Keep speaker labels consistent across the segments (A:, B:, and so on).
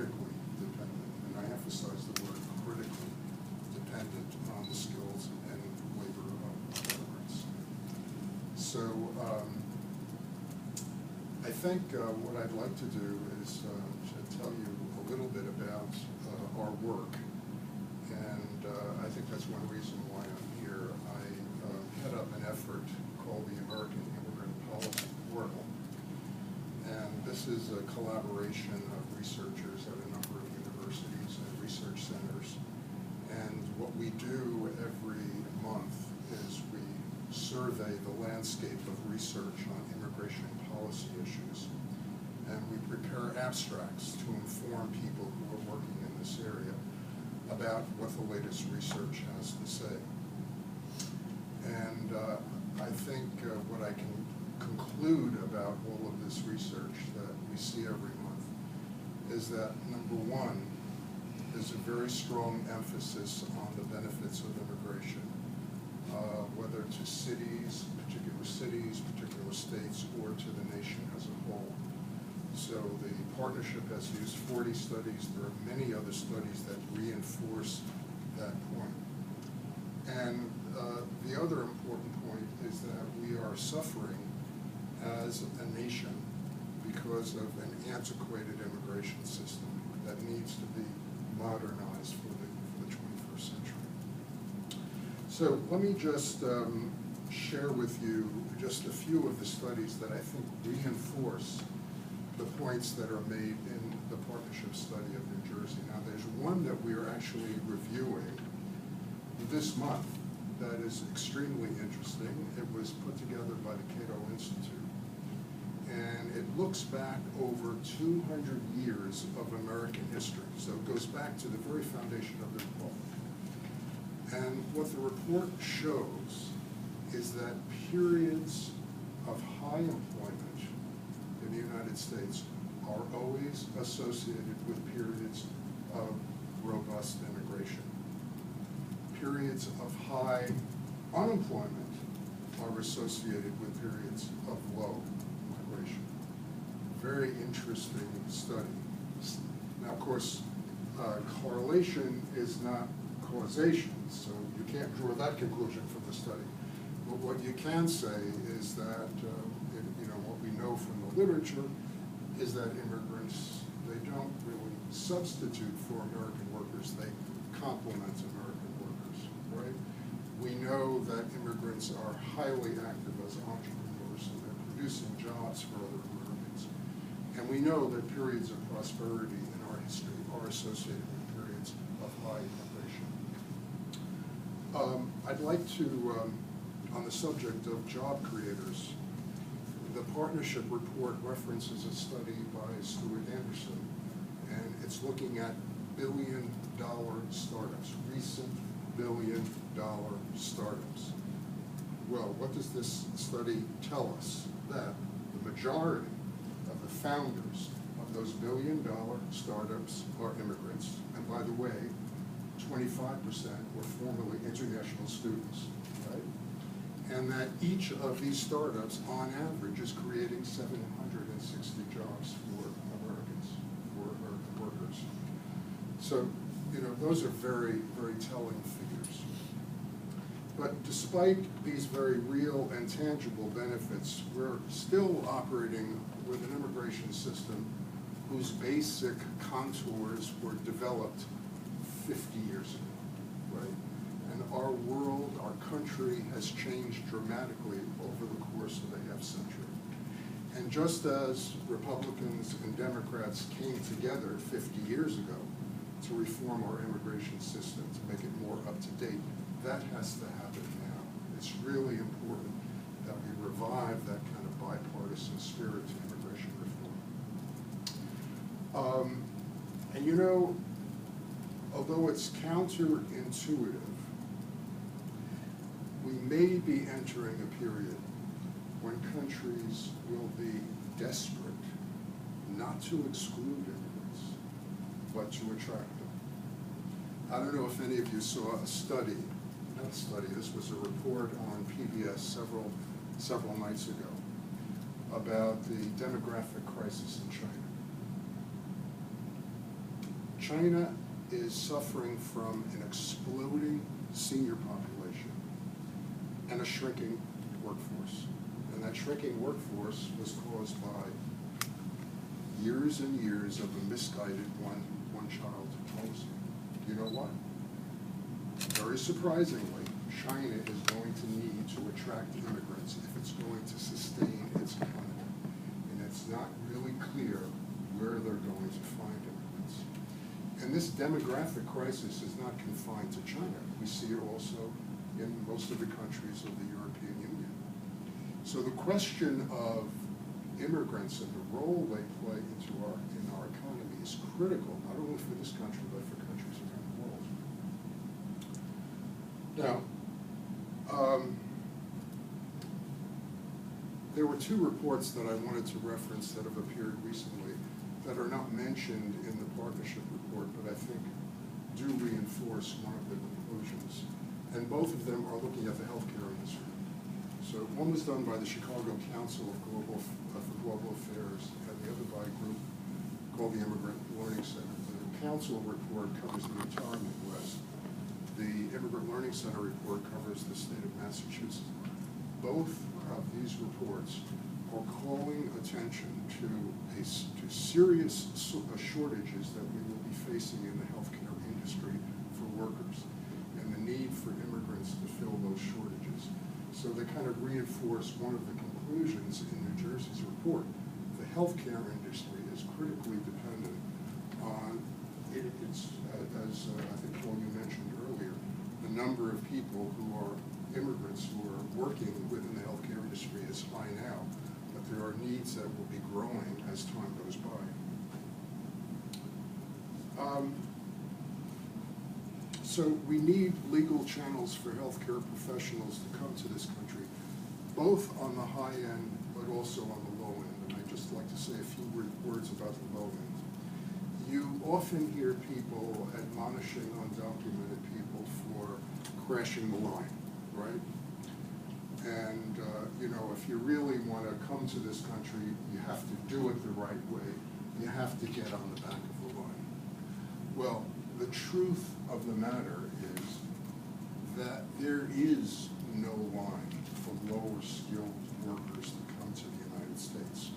A: critically dependent, and I emphasize the word critically dependent on the skills and labor of immigrants. So I think what I'd like to do is to tell you a little bit about our work, and I think that's one reason why I'm here. I head up an effort called the American Immigrant Policy Portal, and this is a collaboration of researchers at a number of universities and research centers. And what we do every month is we survey the landscape of research on immigration policy issues, and we prepare abstracts to inform people who are working in this area about what the latest research has to say. And I think what I can conclude about all of this research that we see every month is that, number one, there's a very strong emphasis on the benefits of immigration, whether to cities, particular states, or to the nation as a whole. So the partnership has used 40 studies. There are many other studies that reinforce that point. And the other important point is that we are suffering as a nation because of an antiquated immigration system that needs to be modernized for the 21st century. So let me just share with you just a few of the studies that I think reinforce the points that are made in the partnership study of New Jersey. Now, there's one that we are actually reviewing this month that is extremely interesting. It was put together by the Cato Institute, and it looks back over 200 years of American history. So it goes back to the very foundation of the Republic. And what the report shows is that periods of high employment in the United States are always associated with periods of robust immigration. Periods of high unemployment are associated with periods of low migration. Very interesting study. Now, of course, correlation is not causation, so you can't draw that conclusion from the study. But what you can say is that, what we know from the literature is that immigrants, they don't really substitute for American workers, they complement American workers, right? We know that immigrants are highly active as entrepreneurs, and they're producing jobs for other Americans. And we know that periods of prosperity in our history are associated with periods of high immigration. I'd like to, on the subject of job creators, the partnership report references a study by Stuart Anderson, and it's looking at billion-dollar startups, recent billion-dollar startups. Well, what does this study tell us? That the majority of the founders of those billion-dollar startups are immigrants, and by the way, 25% were formerly international students, right? And that each of these startups, on average, is creating 760 jobs for Americans, for American workers. So, those are very, very telling figures. But despite these very real and tangible benefits, we're still operating with an immigration system whose basic contours were developed 50 years ago, right? And our world, our country has changed dramatically over the course of a half century. And just as Republicans and Democrats came together 50 years ago to reform our immigration system, to make it more up to date, that has to happen now. It's really important that we revive that kind of bipartisan spirit to immigration reform. And although it's counterintuitive, we may be entering a period when countries will be desperate not to exclude immigrants, but to attract them. I don't know if any of you saw a study, not a study, this was a report on PBS several nights ago about the demographic crisis in China. China is suffering from an exploding senior population and a shrinking workforce. And that shrinking workforce was caused by years and years of a misguided one-child policy. You know what? Very surprisingly, China is going to need to attract immigrants if it's going to sustain its economy. And it's not really clear where they're going to find immigrants. And this demographic crisis is not confined to China. We see it also in most of the countries of the European Union. So the question of immigrants and the role they play in our economy is critical, not only for this country, but for countries around the world. Now, there were two reports that I wanted to reference that have appeared recently that are not mentioned in the partnership report, but I think do reinforce one of the conclusions. And both of them are looking at the healthcare industry. So one was done by the Chicago Council for Global Affairs, and the other by a group called the Immigrant Learning Center. The council report covers the entire Midwest. The Immigrant Learning Center report covers the state of Massachusetts. Both of these reports are calling attention to serious shortages that we will be facing in the healthcare industry for workers, and the need for immigrants to fill those shortages. So they kind of reinforce one of the conclusions in New Jersey's report. The healthcare industry is critically dependent on, as I think Paul, you mentioned earlier, the number of people who are immigrants who are working within the healthcare industry is high now, but there are needs that will be growing as time goes by. So we need legal channels for healthcare professionals to come to this country, both on the high end, but also on the low end. And I'd just like to say a few words about the low end. You often hear people admonishing undocumented people for crashing the line, right? And, you know, if you really want to come to this country, you have to do it the right way. You have to get on the back of the line. Well, the truth of the matter is that there is no line for lower skilled workers to come to the United States.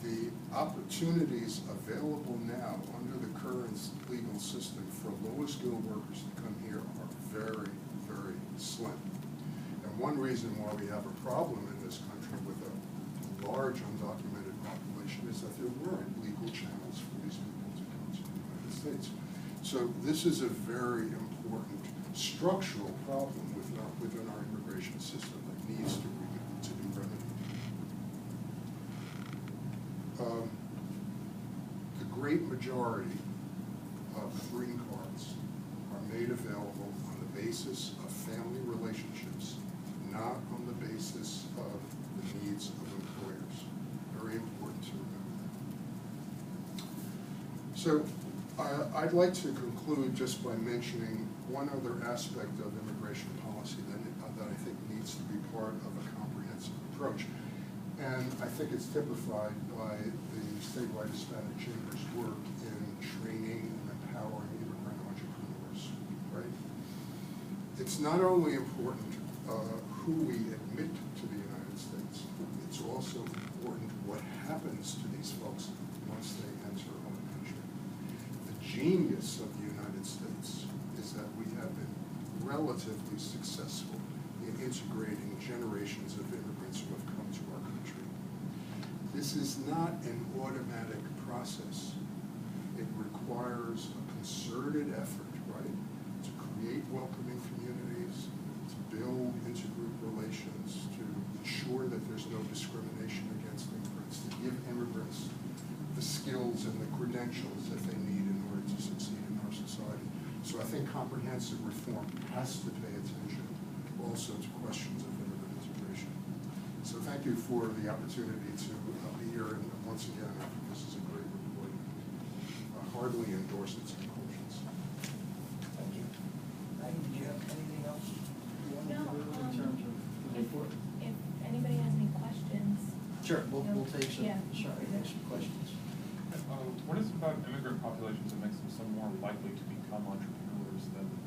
A: The opportunities available now under the current legal system for lower skilled workers to come here are very, very slim. And one reason why we have a problem in this country with a large undocumented population is that there weren't legal channels for these people to come to the United States. So this is a very important structural problem within our immigration system that needs to be remedied. The great majority of green cards are made available on the basis of family relationships, not on the basis of the needs of employers. Very important to remember that. So I'd like to conclude just by mentioning one other aspect of immigration policy that I think needs to be part of a comprehensive approach. And I think it's typified by the statewide Hispanic Chamber's work in training and empowering immigrant entrepreneurs, right? It's not only important who we admit to the United States, it's also important what happens to these folks once they enter our country. The genius of the United States is that we have been relatively successful in integrating generations of immigrants who have come to our country. This is not an automatic process. It requires a concerted effort, right, to create welcoming communities, to build intergroup relations, to ensure that there's no discrimination against immigrants, to give immigrants the skills and the credentials that they need in order to succeed in our society. So I think comprehensive reform has to pay attention also to questions of immigrant integration. So thank you for the opportunity to be here, and once again, I think this is a great report. I heartily endorse its conclusions.
B: Thank you. Maggie, do you have anything else you want to
C: No,
B: do in terms of the report?
C: If anybody has any questions.
B: Sure, we'll take some,
C: Yeah.
B: sorry, take some questions.
D: What is it about immigrant populations that makes them some more likely to become entrepreneurs than